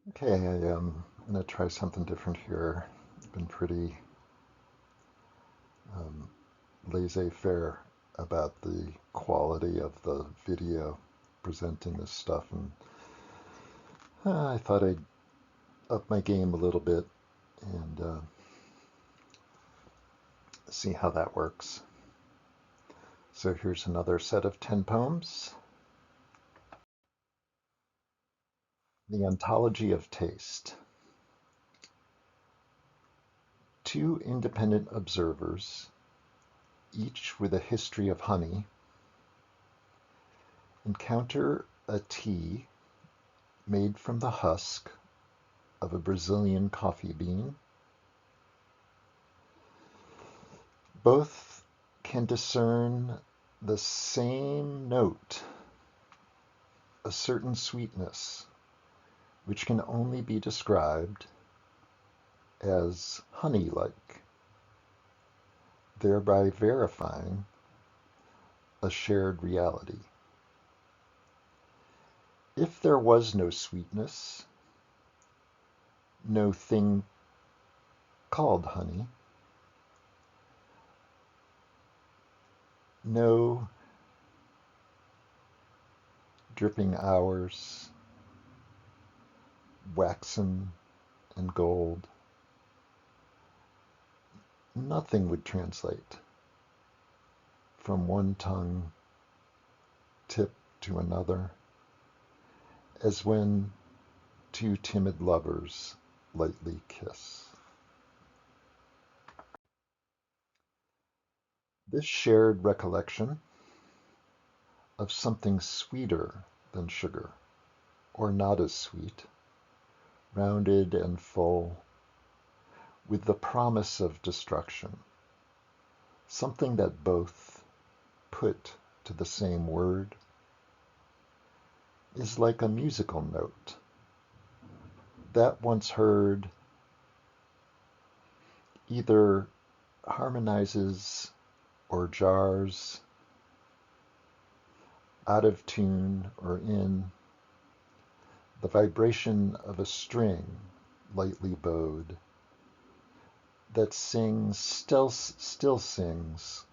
Okay, I'm going to try something different here. I've been pretty um, laissez-faire about the quality of the video presenting this stuff, and I thought I'd up my game a little bit and see how that works. So here's another set of 10 poems. The Ontology of Taste. Two independent observers, each with a history of honey, encounter a tea made from the husk of a Brazilian coffee bean. Both can discern the same note, a certain sweetness, which can only be described as honey-like, thereby verifying a shared reality. If there was no sweetness, no thing called honey, no dripping hours, waxen and gold, nothing would translate from one tongue tip to another, as when two timid lovers lightly kiss. This shared recollection of something sweeter than sugar, or not as sweet, rounded and full, with the promise of destruction, something that both put to the same word, is like a musical note that once heard either harmonizes or jars, out of tune or in, the vibration of a string lightly bowed that still sings,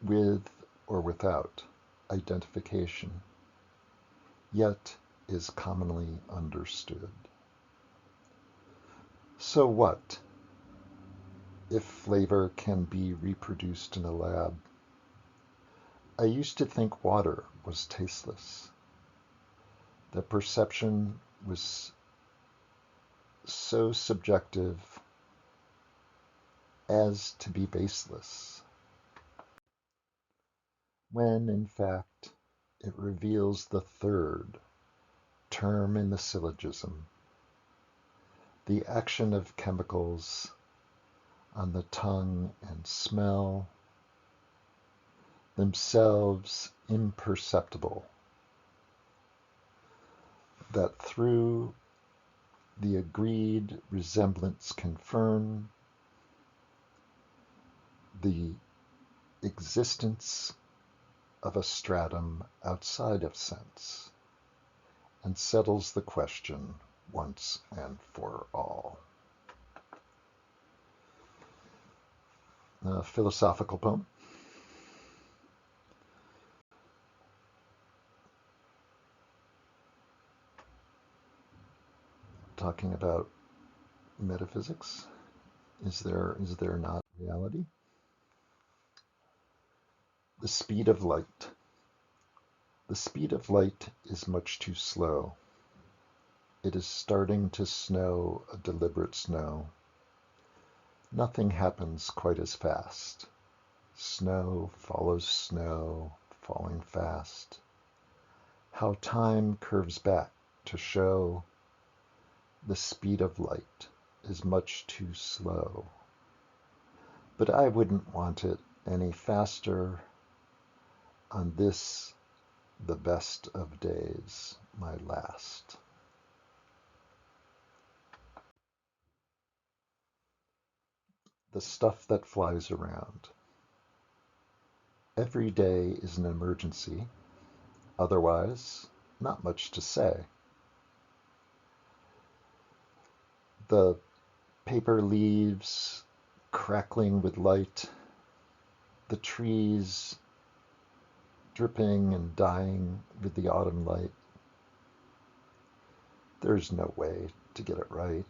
with or without identification, yet is commonly understood. So what if flavor can be reproduced in a lab? I used to think water was tasteless, that perception was so subjective as to be baseless, when in fact it reveals the third term in the syllogism, the action of chemicals on the tongue and smell, themselves imperceptible, that through the agreed resemblance confirm the existence of a stratum outside of sense, and settles the question once and for all. A philosophical poem. Talking about metaphysics. Is there not reality? The speed of light. The speed of light is much too slow. It is starting to snow a deliberate snow. Nothing happens quite as fast. Snow follows snow, falling fast. How time curves back to show the speed of light is much too slow. But I wouldn't want it any faster on this, the best of days, my last. The stuff that flies around. Every day is an emergency. Otherwise, not much to say. The paper leaves crackling with light, the trees dripping and dying with the autumn light. There's no way to get it right.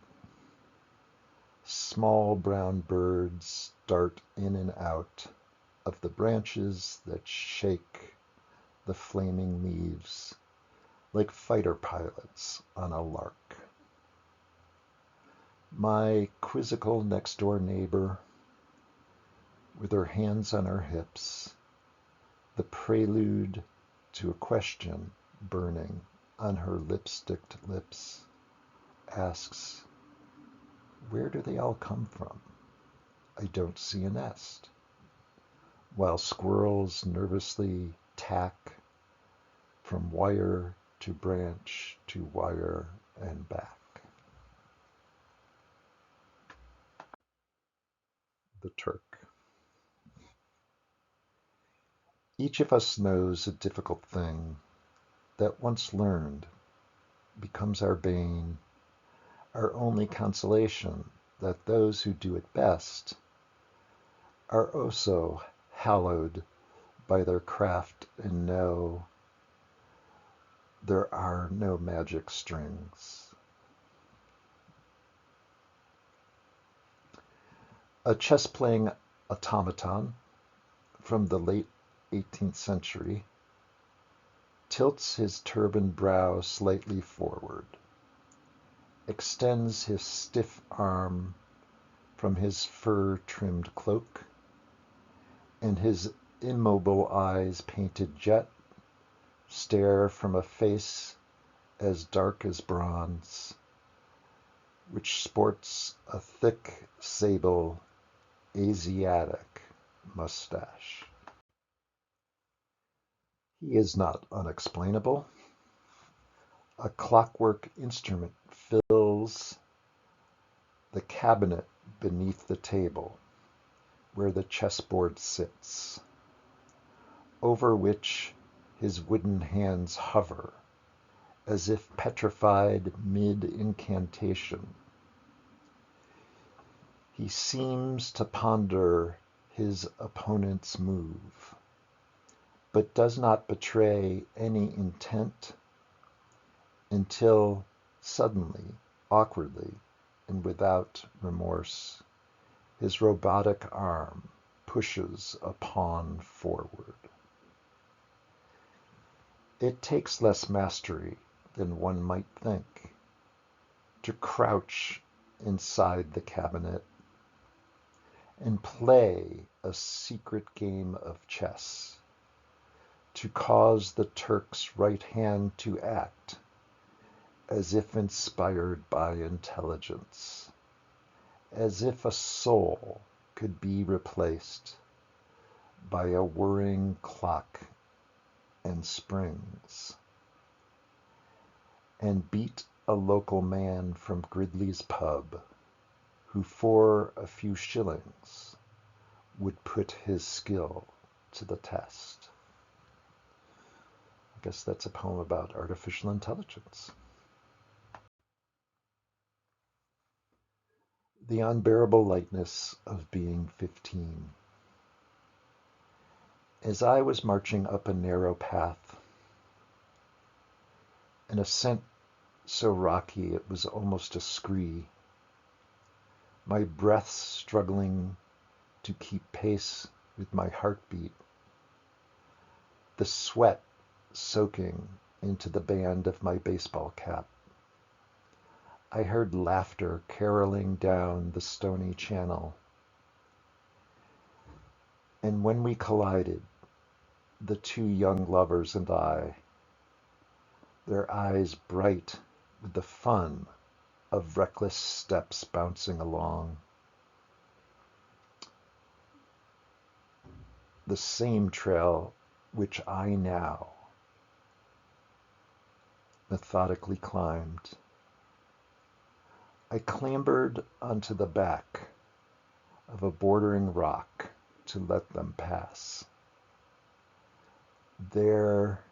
Small brown birds dart in and out of the branches that shake the flaming leaves like fighter pilots on a lark. My quizzical next-door neighbor, with her hands on her hips, the prelude to a question burning on her lipsticked lips, asks, "Where do they all come from? I don't see a nest," while squirrels nervously tack from wire to branch to wire and back. The Turk. Each of us knows a difficult thing that once learned becomes our bane, our only consolation that those who do it best are also hallowed by their craft and know there are no magic strings. A chess-playing automaton from the late 18th century tilts his turbaned brow slightly forward, extends his stiff arm from his fur-trimmed cloak, and his immobile eyes painted jet stare from a face as dark as bronze, which sports a thick sable Asiatic mustache. He is not unexplainable. A clockwork instrument fills the cabinet beneath the table where the chessboard sits, over which his wooden hands hover as if petrified mid-incantation. He seems to ponder his opponent's move, but does not betray any intent until suddenly, awkwardly, and without remorse, his robotic arm pushes a pawn forward. It takes less mastery than one might think to crouch inside the cabinet and play a secret game of chess, to cause the Turk's right hand to act as if inspired by intelligence, as if a soul could be replaced by a whirring clock and springs, and beat a local man from Gridley's pub who for a few shillings would put his skill to the test. I guess that's a poem about artificial intelligence. The unbearable lightness of being 15. As I was marching up a narrow path, an ascent so rocky it was almost a scree, my breath struggling to keep pace with my heartbeat, the sweat soaking into the band of my baseball cap, I heard laughter caroling down the stony channel. And when we collided, the two young lovers and I, their eyes bright with the fun of reckless steps bouncing along, the same trail which I now methodically climbed, I clambered onto the back of a bordering rock to let them pass. There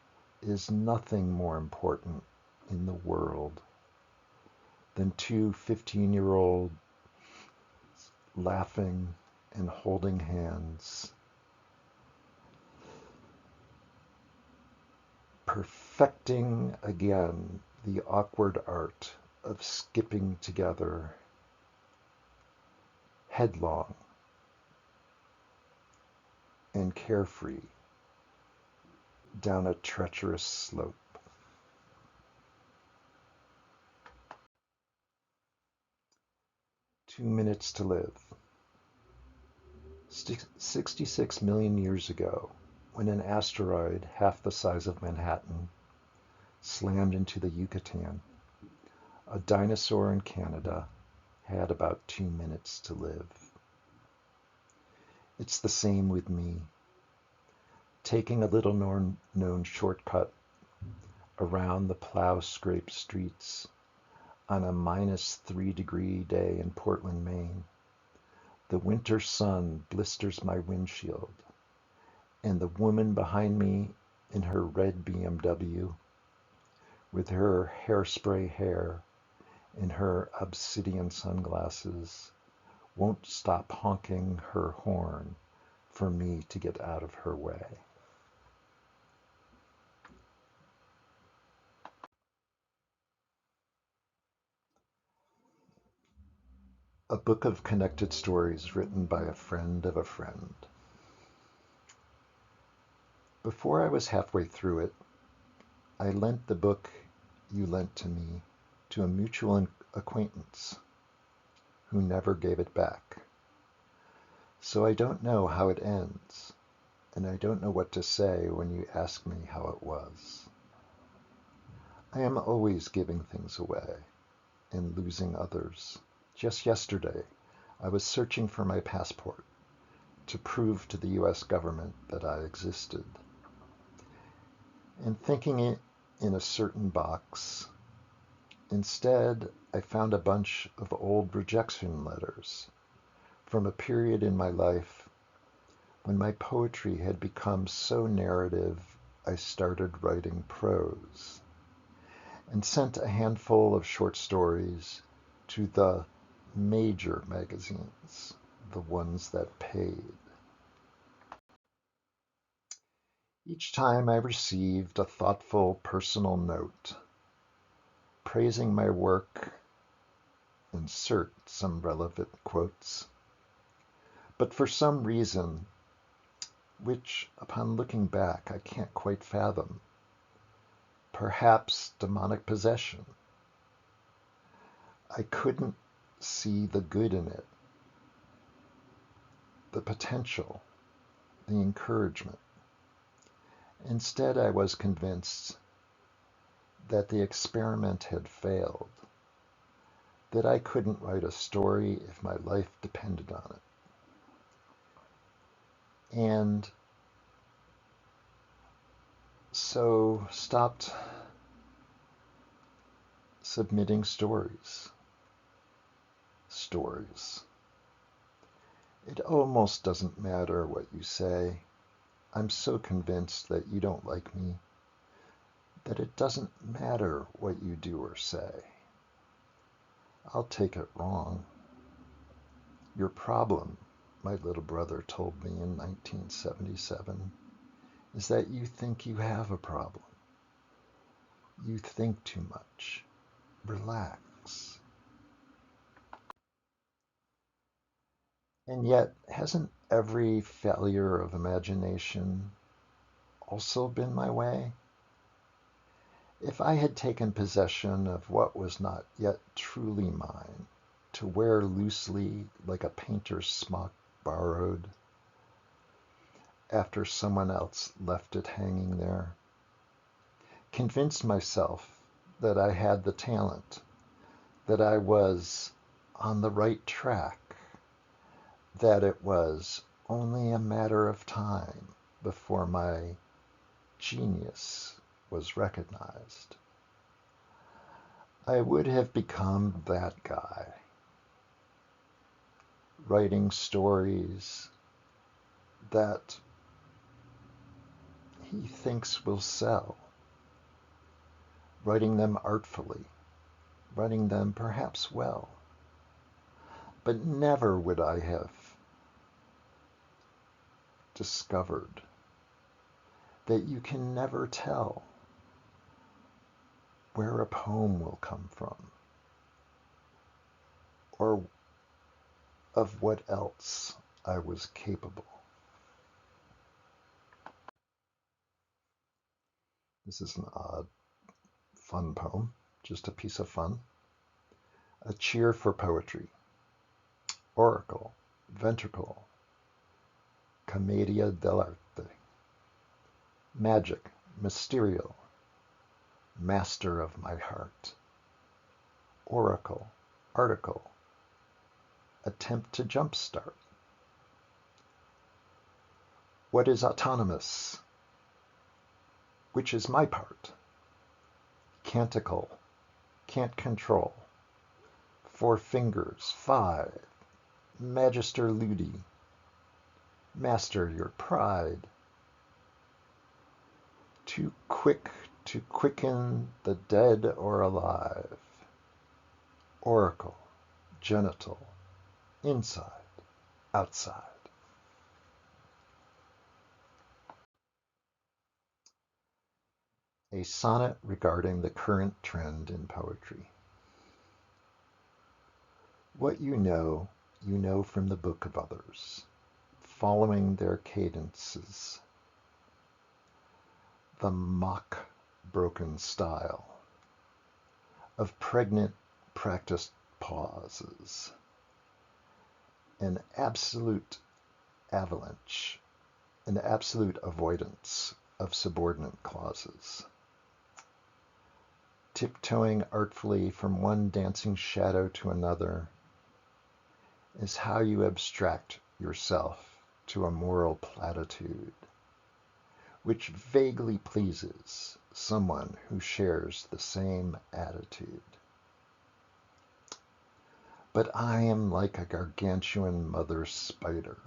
is nothing more important in the world than two 15-year-olds laughing and holding hands, perfecting again the awkward art of skipping together headlong and carefree down a treacherous slope. "2 minutes to live." 66 million years ago, when an asteroid half the size of Manhattan slammed into the Yucatan, a dinosaur in Canada had about 2 minutes to live. It's the same with me. Taking a little known shortcut around the plow-scraped streets on a -3-degree day in Portland, Maine. The winter sun blisters my windshield, and the woman behind me in her red BMW, with her hairspray hair and her obsidian sunglasses, won't stop honking her horn for me to get out of her way. A book of connected stories written by a friend of a friend. Before I was halfway through it, I lent the book you lent to me to a mutual acquaintance who never gave it back. So I don't know how it ends, and I don't know what to say when you ask me how it was. I am always giving things away and losing others. Just yesterday, I was searching for my passport to prove to the US government that I existed. And thinking it in a certain box, instead I found a bunch of old rejection letters from a period in my life when my poetry had become so narrative I started writing prose, and sent a handful of short stories to the major magazines, the ones that paid. Each time I received a thoughtful personal note praising my work, insert some relevant quotes, but for some reason, which upon looking back I can't quite fathom, perhaps demonic possession, I couldn't see the good in it, the potential, the encouragement. Instead, I was convinced that the experiment had failed, that I couldn't write a story if my life depended on it. And so stopped submitting stories. It almost doesn't matter what you say. I'm so convinced that you don't like me that it doesn't matter what you do or say. I'll take it wrong. Your problem, my little brother told me in 1977, is that you think you have a problem. You think too much. Relax. And yet, hasn't every failure of imagination also been my way? If I had taken possession of what was not yet truly mine, to wear loosely like a painter's smock borrowed after someone else left it hanging there, convinced myself that I had the talent, that I was on the right track, that it was only a matter of time before my genius was recognized, I would have become that guy, writing stories that he thinks will sell, writing them artfully, running them perhaps well, but never would I have discovered that you can never tell where a poem will come from, or of what else I was capable. This is an odd, fun poem, just a piece of fun. A cheer for poetry. Oracle, ventricle, commedia dell'arte. Magic, mysterial, master of my heart. Oracle, article, attempt to jumpstart. What is autonomous? Which is my part? Canticle, can't control. 4 fingers, 5. Magister ludi, master your pride. Too quick to quicken the dead or alive. Oracle, genital, inside, outside. A sonnet regarding the current trend in poetry. What you know from the book of others, following their cadences, the mock broken style of pregnant practiced pauses, an absolute avalanche, an absolute avoidance of subordinate clauses, tiptoeing artfully from one dancing shadow to another is how you abstract yourself to a moral platitude, which vaguely pleases someone who shares the same attitude. But I am like a gargantuan mother spider,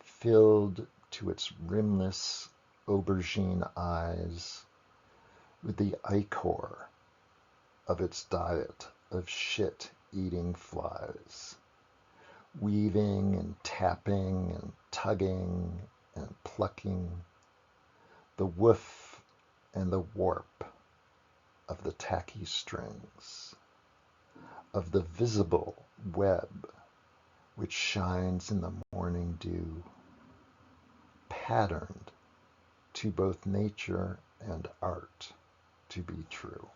filled to its rimless aubergine eyes with the ichor of its diet of shit-eating flies, weaving and tapping and tugging and plucking the woof and the warp of the tacky strings, of the visible web which shines in the morning dew, patterned to both nature and art to be true.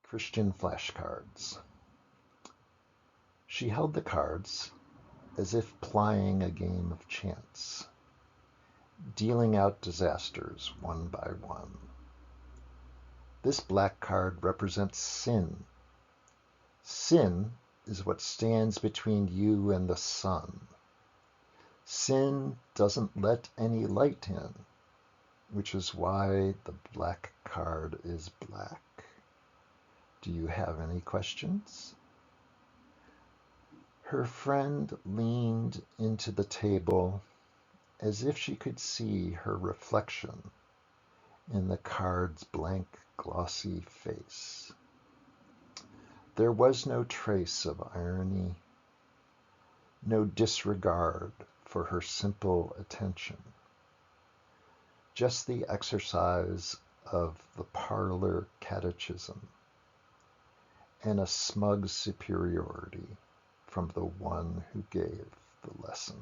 Christian flashcards. She held the cards as if plying a game of chance, dealing out disasters one by one. This black card represents sin. Sin is what stands between you and the sun. Sin doesn't let any light in, which is why the black card is black. Do you have any questions? Her friend leaned into the table as if she could see her reflection in the card's blank, glossy face. There was no trace of irony, no disregard for her simple attention, just the exercise of the parlor catechism and a smug superiority from the one who gave the lesson.